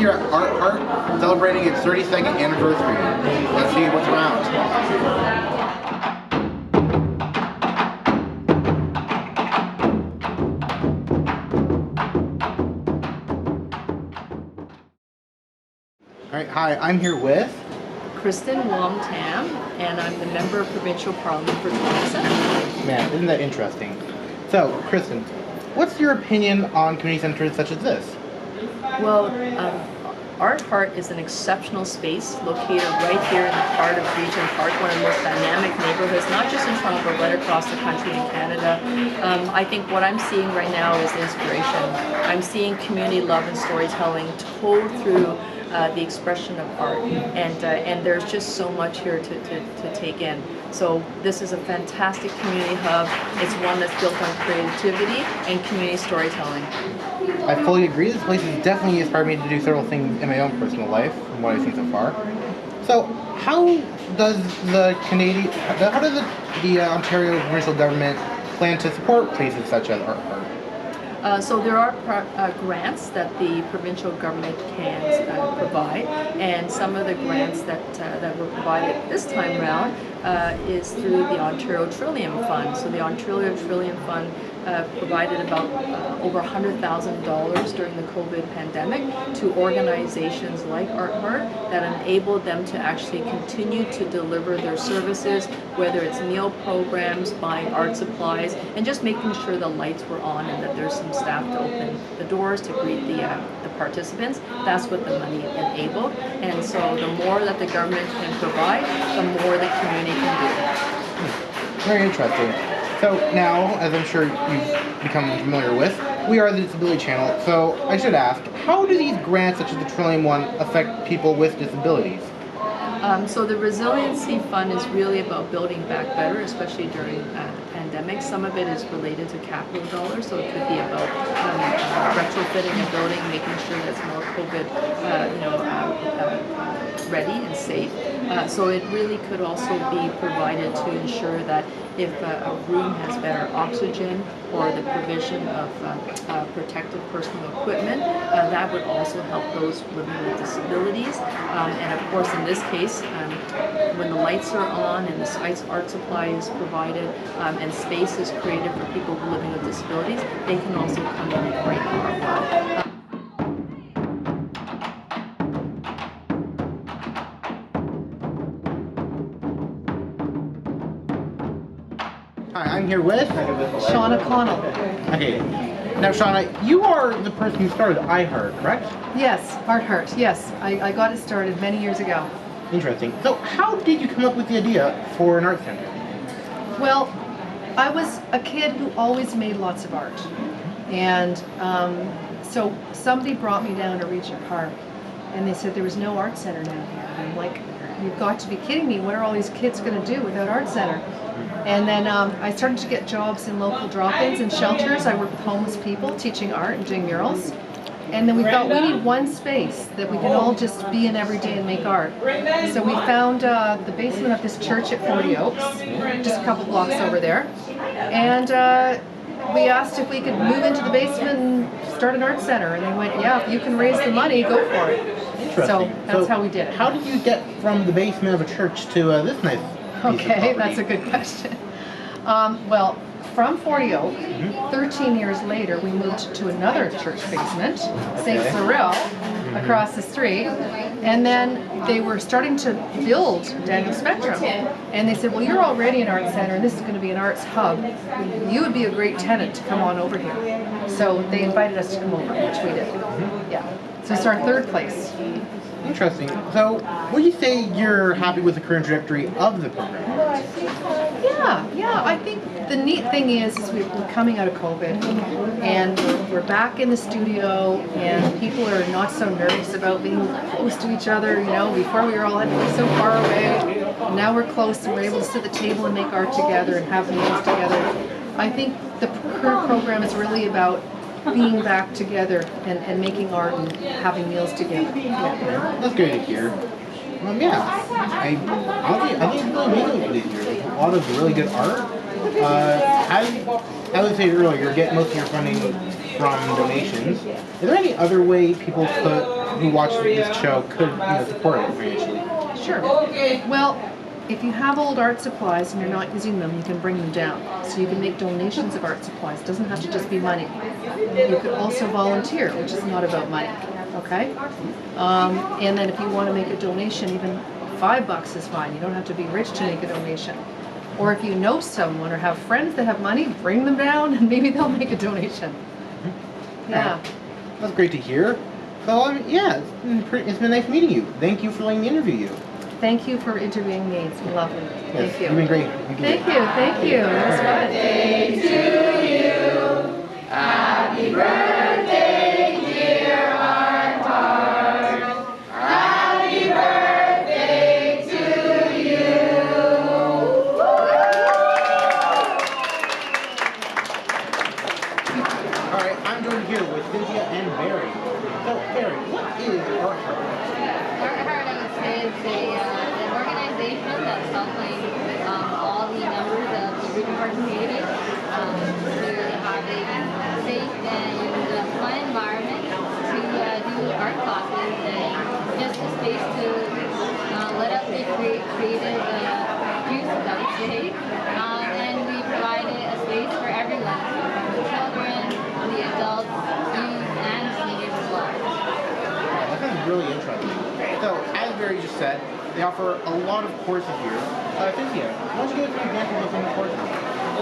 here at Art Heart, celebrating its 32nd anniversary. Let's see what's around. All right, hi, I'm here with Kristen Wong Tam, and I'm the Member of Provincial Parliament for Toronto Centre. Man, isn't that interesting? So, Kristen, what's your opinion on community centers such as this? Well, Art Heart is an exceptional space located right here in the heart of Regent Park, one of the most dynamic neighborhoods, not just in Toronto, but right across the country and Canada. I think what I'm seeing right now is inspiration. I'm seeing community love and storytelling told through the expression of art, and there's just so much here to take in. So this is a fantastic community hub. It's one that's built on creativity and community storytelling. I fully agree. This place has definitely inspired me to do several things in my own personal life, from what I've seen so far. So, how does the Ontario provincial government plan to support places such as Art Heart? So there are grants that the provincial government can provide, and some of the grants that were provided this time around is through the Ontario Trillium Fund. So the Ontario Trillium Fund provided about over $100,000 during the COVID pandemic to organizations like Art Heart that enabled them to actually continue to deliver their services, whether it's meal programs, buying art supplies, and just making sure the lights were on and that there's some staff to open the doors to greet the participants. That's what the money enabled. And so the more that the government can provide, the more the community can do. Very interesting. So now, as I'm sure you've become familiar with, we are the Disability Channel. So I should ask, how do these grants, such as the Trillium one, affect people with disabilities? So the Resiliency Fund is really about building back better, especially during the pandemic. Some of it is related to capital dollars, so it could be about retrofitting a building, making sure that it's more COVID ready and safe. So it really could also be provided to ensure that if a room has better oxygen or the provision of protective personal equipment, that would also help those living with disabilities. And of course, in this case, when the lights are on and the art supply is provided and space is created for people living with disabilities, they can also come in and create artwork. Hi, I'm here with Shauna Connell. Okay. Now, Shauna, you are the person who started iHeart, correct? Yes, Art Heart. Yes, I got it started many years ago. Interesting. So, how did you come up with the idea for an art center? Well, I was a kid who always made lots of art. And so somebody brought me down to Regent Park and they said there was no art center down here. And I'm like, you've got to be kidding me. What are all these kids going to do without art center? And then I started to get jobs in local drop-ins and shelters. I worked with homeless people teaching art and doing murals. And then we thought we need one space that we can all just be in every day and make art. So we found the basement of this church at 40 Oaks, just a couple blocks over there. And we asked if we could move into the basement and start an art center. And they went, yeah, if you can raise the money, go for it. So that's how we did it. How did you get from the basement of a church to this nice piece of Okay, property? that's a good question. Well, from 40 Oak, 13 years later, we moved to another church basement, St. Cyril, across the street. And then they were starting to build Daniel Spectrum. And they said, well, you're already an art center, and this is going to be an arts hub. You would be a great tenant to come on over here. So they invited us to come over, which we did. Yeah. So it's our third place. Interesting. So, would you say you're happy with the current trajectory of the program? Yeah. I think the neat thing is we're coming out of COVID, and we're back in the studio, and people are not so nervous about being close to each other. You know, before we were all had to be so far away. Now we're close, and we're able to sit at the table and make art together and have meals together. I think the current program is really about being back together and making art and having meals together. Yeah. That's great to hear. Yeah, I think it's really amazing this year. There's a lot of really good art. As I was saying earlier, you're getting most of your funding from donations. Is there any other way people who watch this show could support it financially? Sure. Well, if you have old art supplies and you're not using them, you can bring them down. So you can make donations of art supplies. It doesn't have to just be money. You could also volunteer, which is not about money. Okay? And then if you want to make a donation, even $5 is fine. You don't have to be rich to make a donation. Or if you know someone or have friends that have money, bring them down and maybe they'll make a donation. Yeah. That's great to hear. So, yeah, it's been nice meeting you. Thank you for letting me interview you. Thank you for interviewing me. It's been lovely. Yes, Thank you. You've been great. Thank you. Thank you. It was fun. Birthday to you. Happy birthday, dear Art Heart. Happy birthday to you. All right, I'm joined here with Cynthia and Barry. So, Barry, what is Art Heart? Art Heart, I would say, is an organization that's helping all the members of the Region Park community to have a safe and fun environment to do art classes and just a space to let out the creative juice, I would say. And we provided a space for everyone, from the children, the adults, youth, and seniors as well. That sounds really interesting. So, as Barry just said, they offer a lot of courses here. Cynthia, why don't you give us an example of some of the courses?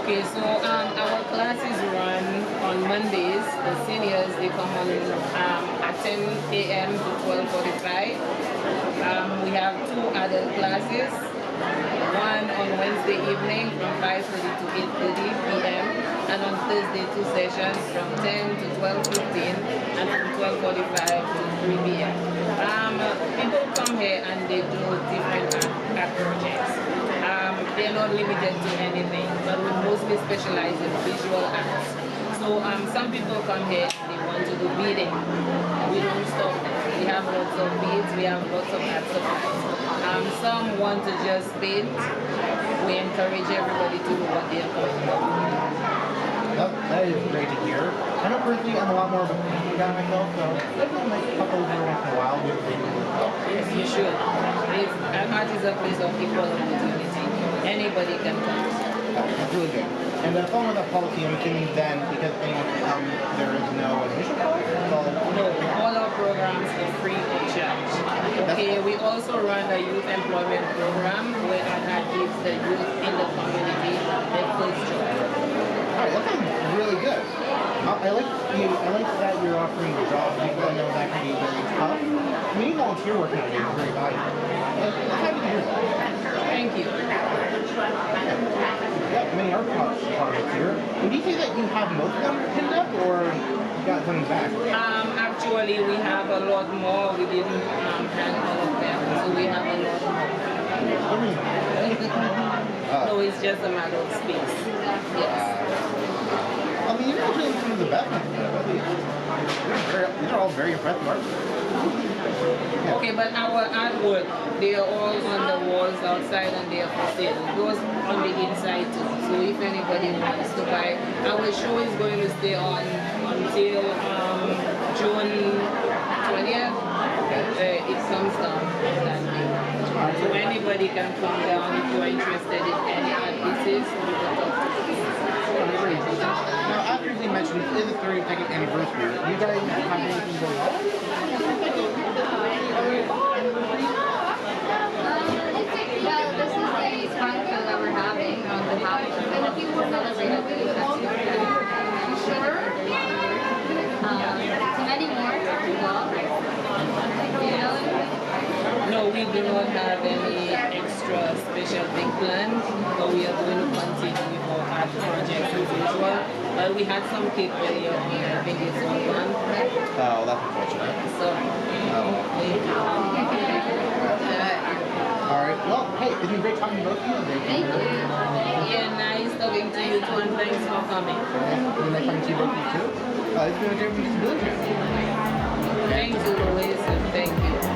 Okay, so our classes run on Mondays. The seniors, they come on at 10 a.m. to 12:45. We have 2 adult classes. One on Wednesday evening from 5:30 to 8:30 p.m. and on Thursday 2 sessions from 10 to 12:15 and from 12:45 to 3 p.m. People come here and they do different art projects. They're not limited to anything, but we mostly specialize in visual arts. So some people come here and they want to do beading. We don't stop them. We have lots of beads, we have lots of art supplies. Some want to just paint. We encourage everybody to do what they are comfortable with. That is great to hear. I know personally I'm a lot more of a painting guy myself, so I've been like a couple every once in a while with painting as well. Yes, you should. Art Heart is a place of equal opportunity. Anybody can come. That's really good. And following that policy, I'm assuming then, because anyone can come, there is no admission cost? No, all our programs are free of charge. Okay, we also run a youth employment program where Art Heart gives the youth in the community their first job. Alright, that sounds really good. I like that you're offering jobs because I know that can be very tough. Any volunteer work nowadays is very valuable. I'm happy to hear that. Thank you. Yeah, many art projects here. Would you say that you have most of them pinned up, or you got some back? Actually, we have a lot more. We didn't hang all of them, so we have a lot more. So it's just a matter of space. Yes. I mean, you're actually some of the best ones, at least. These are all very impressive art. Yeah. Okay, but our artwork, they are all on the walls outside and they are for sale. Those on the inside too. So if anybody wants to buy, our show is going to stay on until June 20th. It comes down on that day. So anybody can come down if you are interested in any art pieces. We will talk to you. Now, after you mentioned it is the 32nd anniversary, do you guys have anything going on? Well, this is the fun show that we're having on behalf of celebrating the to many more as well. You know? No, we do not have any extra special big plans, but we are going to continue with our art projects as usual. But we had some cake earlier on, I think it's all gone. Oh, that's unfortunate. So, Alright, well, hey, it's been great talking to both of you. Thank you. yeah, nice talking to you too, and thanks for coming. It's been nice talking to you both of you too. It's been a great disability channel. Thank you, Louise, and thank you.